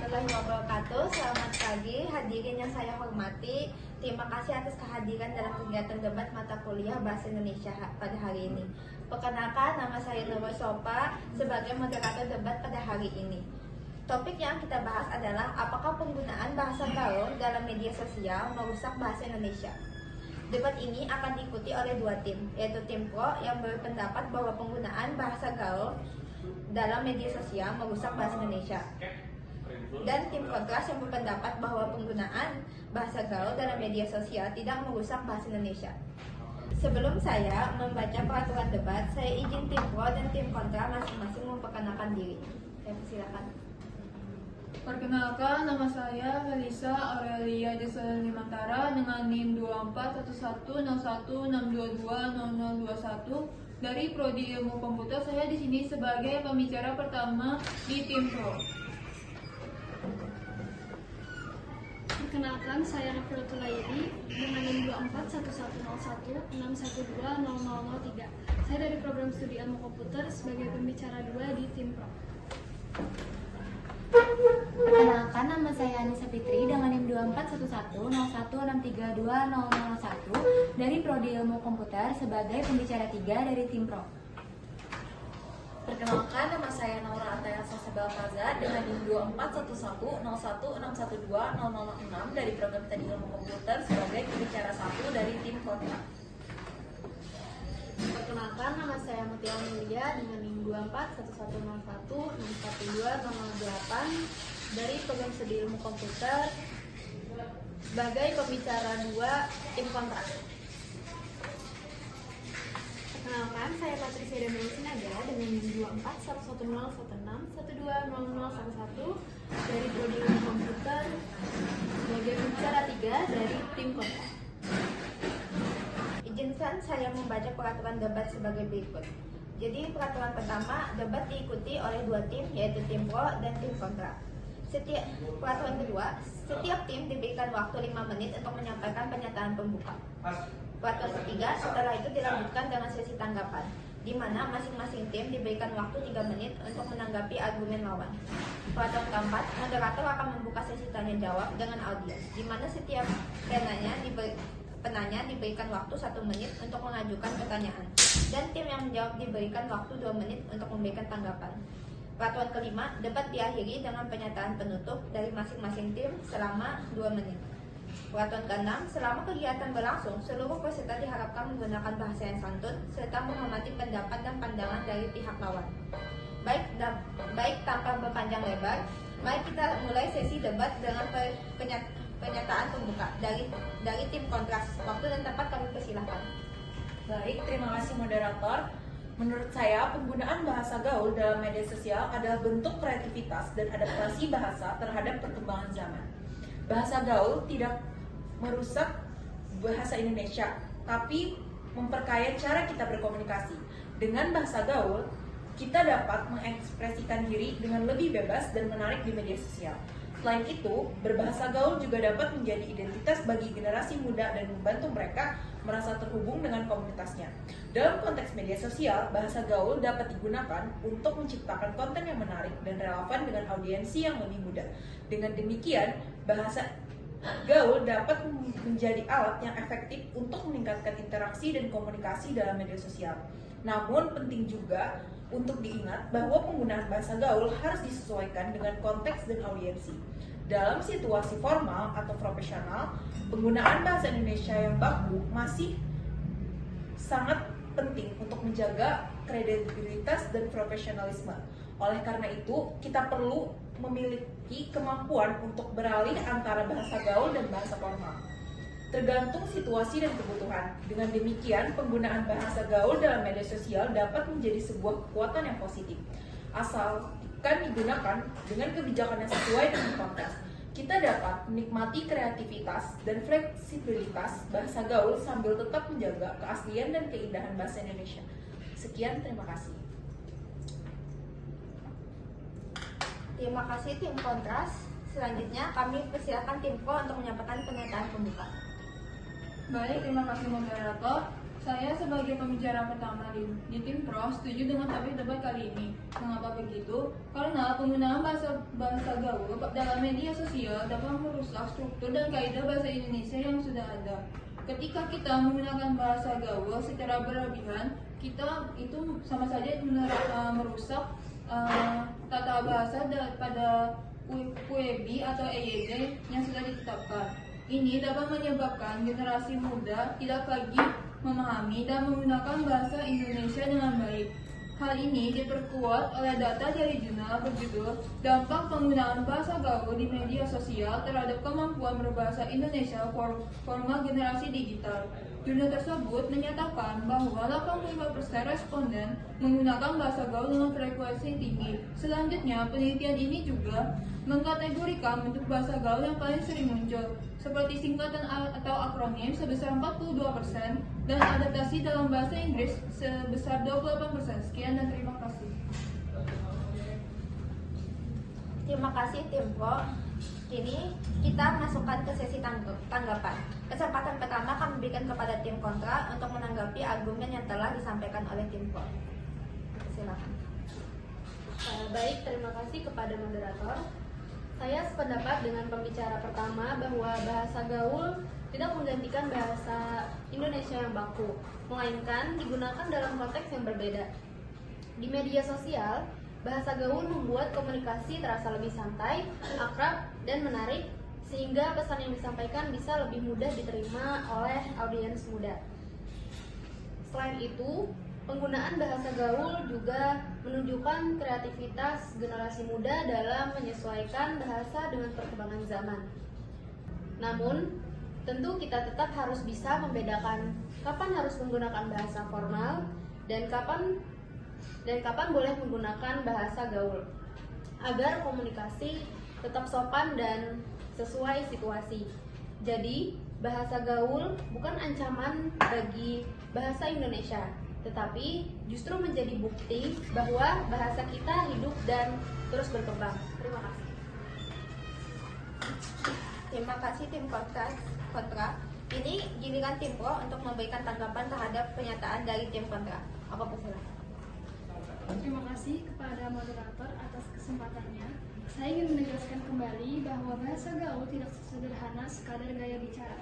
warahmatullahi wabarakatuh. Selamat pagi, hadirin yang saya hormati. Terima kasih atas kehadiran dalam kegiatan debat mata kuliah Bahasa Indonesia pada hari ini. Perkenalkan, nama saya Nurul Sopa sebagai moderator debat pada hari ini. Topik yang kita bahas adalah apakah penggunaan bahasa gaul dalam media sosial merusak bahasa Indonesia. Debat ini akan diikuti oleh dua tim, yaitu tim pro yang berpendapat bahwa penggunaan bahasa gaul dalam media sosial merusak bahasa Indonesia, dan tim kontras yang berpendapat bahwa penggunaan bahasa gaul dalam media sosial tidak merusak bahasa Indonesia. Sebelum saya membaca peraturan debat, saya izin tim pro dan tim kontra masing-masing memperkenalkan diri. Saya persilakan. Perkenalkan, nama saya Felisa Aurelia Jasa Limantara dengan NIM 24110162200021 dari Prodi Ilmu Komputer. Saya di sini sebagai pembicara pertama di tim pro. Perkenalkan, saya Raffiatul Laili dengan NIM 24110161200003. Saya dari program studi ilmu komputer sebagai pembicara 2 di tim pro. Perkenalkan, nama saya Anissa Fitri dengan NIM 241101632001 dari Prodi Ilmu Komputer sebagai pembicara 3 dari tim pro. Perkenalkan, nama saya Naura Ataya Sasabel Faza dengan NIM 24110161200006 dari program studi ilmu komputer sebagai pembicara 1 dari tim kontra. Perkenalkan, nama saya Mutia Mulia dengan NIM 241116120008 dari program studi ilmu komputer sebagai pembicara 2 tim kontra. Perkenalkan, saya Patricia Damayanti Sinaga dengan NIM 241116120011 dari prodi ilmu komputer sebagai pembicara 3 dari tim kontra. Izinkan saya membaca peraturan debat sebagai berikut. Jadi peraturan pertama, debat diikuti oleh dua tim, yaitu tim pro dan tim kontra. Peraturan kedua, setiap tim diberikan waktu 5 menit untuk menyampaikan pernyataan pembuka. Peraturan ketiga, setelah itu dilanjutkan dengan sesi tanggapan, di mana masing-masing tim diberikan waktu 3 menit untuk menanggapi argumen lawan. Peraturan keempat, moderator akan membuka sesi tanya jawab dengan audiens, di mana setiap penanya diberikan waktu 1 menit untuk mengajukan pertanyaan, dan tim yang menjawab diberikan waktu 2 menit untuk memberikan tanggapan. Peraturan kelima, debat diakhiri dengan pernyataan penutup dari masing-masing tim selama 2 menit. Peraturan keenam, selama kegiatan berlangsung, seluruh peserta diharapkan menggunakan bahasa yang santun serta menghormati pendapat dan pandangan dari pihak lawan. Baik tanpa berpanjang lebar, mari kita mulai sesi debat dengan pernyataan pembuka dari tim kontras. Waktu dan tempat kami persilahkan. Baik, terima kasih moderator. Menurut saya, penggunaan bahasa gaul dalam media sosial adalah bentuk kreativitas dan adaptasi bahasa terhadap perkembangan zaman. Bahasa gaul tidak merusak bahasa Indonesia, tapi memperkaya cara kita berkomunikasi. Dengan bahasa gaul, kita dapat mengekspresikan diri dengan lebih bebas dan menarik di media sosial. Selain itu, berbahasa gaul juga dapat menjadi identitas bagi generasi muda dan membantu mereka merasa terhubung dengan komunitasnya. Dalam konteks media sosial, bahasa gaul dapat digunakan untuk menciptakan konten yang menarik dan relevan dengan audiensi yang lebih muda. Dengan demikian, bahasa gaul dapat menjadi alat yang efektif untuk meningkatkan interaksi dan komunikasi dalam media sosial. Namun, penting juga untuk diingat bahwa penggunaan bahasa gaul harus disesuaikan dengan konteks dan audiensi. Dalam situasi formal atau profesional, penggunaan bahasa Indonesia yang baku masih sangat penting untuk menjaga kredibilitas dan profesionalisme. Oleh karena itu, kita perlu memiliki kemampuan untuk beralih antara bahasa gaul dan bahasa formal, tergantung situasi dan kebutuhan. Dengan demikian, penggunaan bahasa gaul dalam media sosial dapat menjadi sebuah kekuatan yang positif, asalkan digunakan dengan kebijakan yang sesuai dengan konteks. Kita dapat menikmati kreativitas dan fleksibilitas bahasa gaul sambil tetap menjaga keaslian dan keindahan bahasa Indonesia. Sekian, terima kasih. Terima kasih tim kontras. Selanjutnya kami persilakan tim pro untuk menyampaikan pernyataan pembuka. Baik, terima kasih moderator. Saya sebagai pembicara pertama di tim Pro setuju dengan topik debat kali ini. Mengapa begitu? Karena penggunaan bahasa gaul dalam media sosial dapat merusak struktur dan kaidah bahasa Indonesia yang sudah ada. Ketika kita menggunakan bahasa gaul secara berlebihan, kita itu sama saja merusak tata bahasa pada UEB atau EYD yang sudah ditetapkan. Ini dapat menyebabkan generasi muda tidak lagi memahami dan menggunakan bahasa Indonesia dengan baik. Hal ini diperkuat oleh data dari jurnal berjudul Dampak Penggunaan Bahasa Gaul di Media Sosial Terhadap Kemampuan Berbahasa Indonesia Formal Generasi Digital. Jurnal tersebut menyatakan bahwa 85% responden menggunakan bahasa gaul dengan frekuensi tinggi. Selanjutnya, penelitian ini juga mengkategorikan bentuk bahasa gaul yang paling sering muncul, seperti singkatan atau akronim sebesar 42% dan adaptasi dalam bahasa Inggris sebesar 28%. Sekian dan terima kasih. Terima kasih tim Pro. Kini kita masukkan ke sesi tanggapan. Kesempatan pertama kami berikan kepada tim kontra untuk menanggapi argumen yang telah disampaikan oleh tim Pro. Silakan. Baik, terima kasih kepada moderator. Saya sependapat dengan pembicara pertama bahwa bahasa gaul tidak menggantikan bahasa Indonesia yang baku, melainkan digunakan dalam konteks yang berbeda. Di media sosial, bahasa gaul membuat komunikasi terasa lebih santai, akrab, dan menarik, sehingga pesan yang disampaikan bisa lebih mudah diterima oleh audiens muda. Selain itu, penggunaan bahasa gaul juga menunjukkan kreativitas generasi muda dalam menyesuaikan bahasa dengan perkembangan zaman. Namun, tentu kita tetap harus bisa membedakan kapan harus menggunakan bahasa formal dan kapan boleh menggunakan bahasa gaul, agar komunikasi tetap sopan dan sesuai situasi. Jadi, bahasa gaul bukan ancaman bagi bahasa Indonesia, tetapi justru menjadi bukti bahwa bahasa kita hidup dan terus berkembang. Terima kasih. Terima kasih tim kontra. Ini giliran tim Pro untuk memberikan tanggapan terhadap pernyataan dari tim kontra. Apa persilakan? Terima kasih kepada moderator atas kesempatannya. Saya ingin menegaskan kembali bahwa bahasa gaul tidak sederhana sekadar gaya bicara.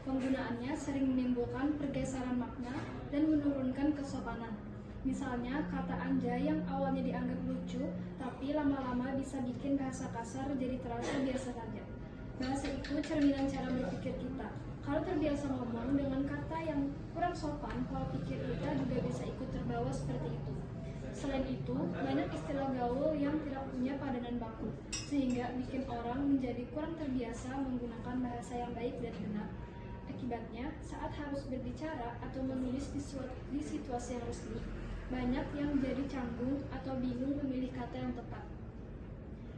Penggunaannya sering menimbulkan pergeseran makna dan menurunkan kesopanan. Misalnya, kata anjay yang awalnya dianggap lucu, tapi lama-lama bisa bikin bahasa kasar jadi terasa biasa saja. Bahasa itu cerminan cara berpikir kita. Kalau terbiasa ngomong dengan kata yang kurang sopan, pola pikir kita juga bisa ikut terbawa seperti itu. Selain itu, banyak istilah gaul yang tidak punya padanan baku, sehingga bikin orang menjadi kurang terbiasa menggunakan bahasa yang baik dan benar. Akibatnya, saat harus berbicara atau menulis di situasi yang resmi, banyak yang jadi canggung atau bingung memilih kata yang tepat.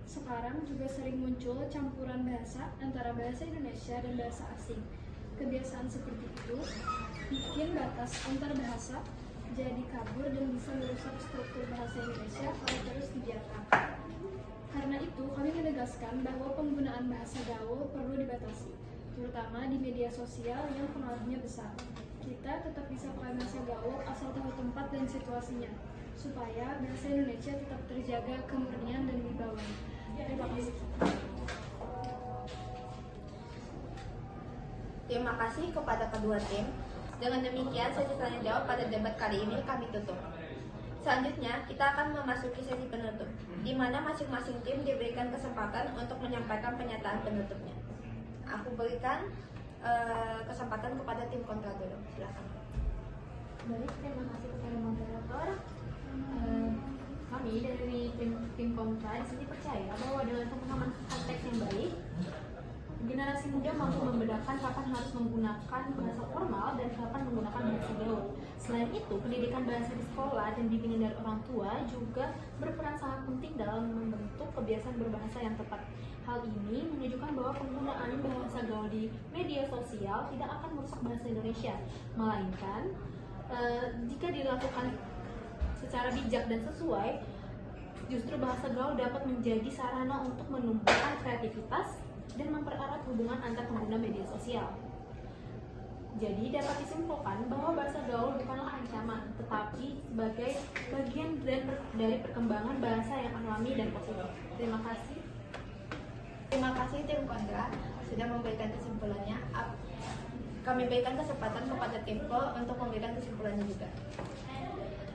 Sekarang juga sering muncul campuran bahasa antara bahasa Indonesia dan bahasa asing. Kebiasaan seperti itu bikin batas antar bahasa jadi kabur dan bisa merusak struktur bahasa Indonesia kalau terus dibiarkan. Karena itu, kami menegaskan bahwa penggunaan bahasa gaul perlu dibatasi, terutama di media sosial yang pengaruhnya besar. Kita tetap bisa pakai bahasa gaul asal tahu tempat dan situasinya, supaya bahasa Indonesia tetap terjaga kemurnian dan wibawanya. Terima kasih. Terima kasih kepada kedua tim. Dengan demikian, sesi tanya jawab pada debat kali ini kami tutup. Selanjutnya, kita akan memasuki sesi penutup, di mana masing-masing tim diberikan kesempatan untuk menyampaikan pernyataan penutupnya. Aku berikan kesempatan kepada tim kontra dulu. Silakan. Baik, terima kasih kepada moderator. Kami dari tim kontra di sini percaya bahwa dengan pemahaman konteks yang baik, generasi muda mampu membedakan kapan harus menggunakan bahasa formal dan kapan menggunakan bahasa gaul. Selain itu, pendidikan bahasa di sekolah dan bimbingan dari orang tua juga berperan sangat penting dalam membentuk kebiasaan berbahasa yang tepat. Hal ini menunjukkan bahwa penggunaan bahasa gaul di media sosial tidak akan merusak bahasa Indonesia, melainkan jika dilakukan secara bijak dan sesuai, justru bahasa gaul dapat menjadi sarana untuk menumbuhkan kreativitas dan mempererat hubungan antar pengguna media sosial. Jadi dapat disimpulkan bahwa bahasa gaul bukanlah ancaman, tetapi sebagai bagian dari perkembangan bahasa yang alami dan positif. Terima kasih. Terima kasih tim kontra sudah memberikan kesimpulannya. Kami berikan kesempatan kepada tim pro untuk memberikan kesimpulannya juga.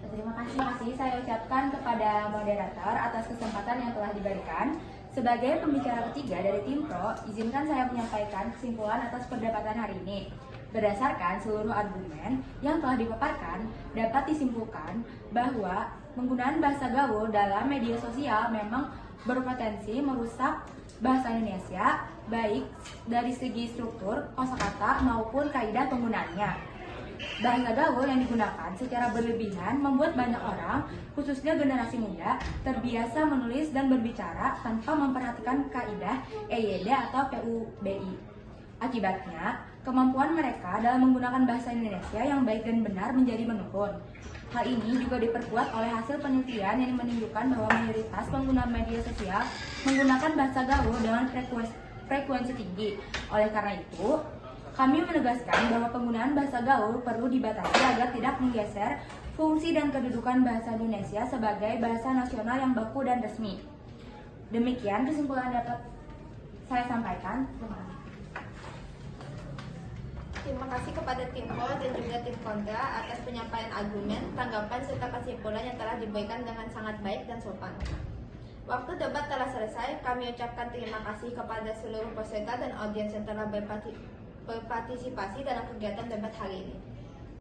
Terima kasih saya ucapkan kepada moderator atas kesempatan yang telah diberikan. Sebagai pembicara ketiga dari tim pro, izinkan saya menyampaikan kesimpulan atas perdebatan hari ini. Berdasarkan seluruh argumen yang telah dipaparkan, dapat disimpulkan bahwa penggunaan bahasa gaul dalam media sosial memang berpotensi merusak bahasa Indonesia, baik dari segi struktur, kosakata maupun kaidah penggunaannya. Bahasa gaul yang digunakan secara berlebihan membuat banyak orang, khususnya generasi muda, terbiasa menulis dan berbicara tanpa memperhatikan kaidah EYD atau PUBI. Akibatnya, kemampuan mereka dalam menggunakan bahasa Indonesia yang baik dan benar menjadi menurun. Hal ini juga diperkuat oleh hasil penelitian yang menunjukkan bahwa mayoritas pengguna media sosial menggunakan bahasa gaul dengan frekuensi tinggi. Oleh karena itu, kami menegaskan bahwa penggunaan bahasa gaul perlu dibatasi agar tidak menggeser fungsi dan kedudukan bahasa Indonesia sebagai bahasa nasional yang baku dan resmi. Demikian kesimpulan dapat saya sampaikan. Terima kasih. Terima kasih kepada tim pro dan juga tim kontra atas penyampaian argumen, tanggapan, serta kesimpulan yang telah diberikan dengan sangat baik dan sopan. Waktu debat telah selesai, kami ucapkan terima kasih kepada seluruh peserta dan audiens yang telah berpartisipasi dalam kegiatan debat hari ini.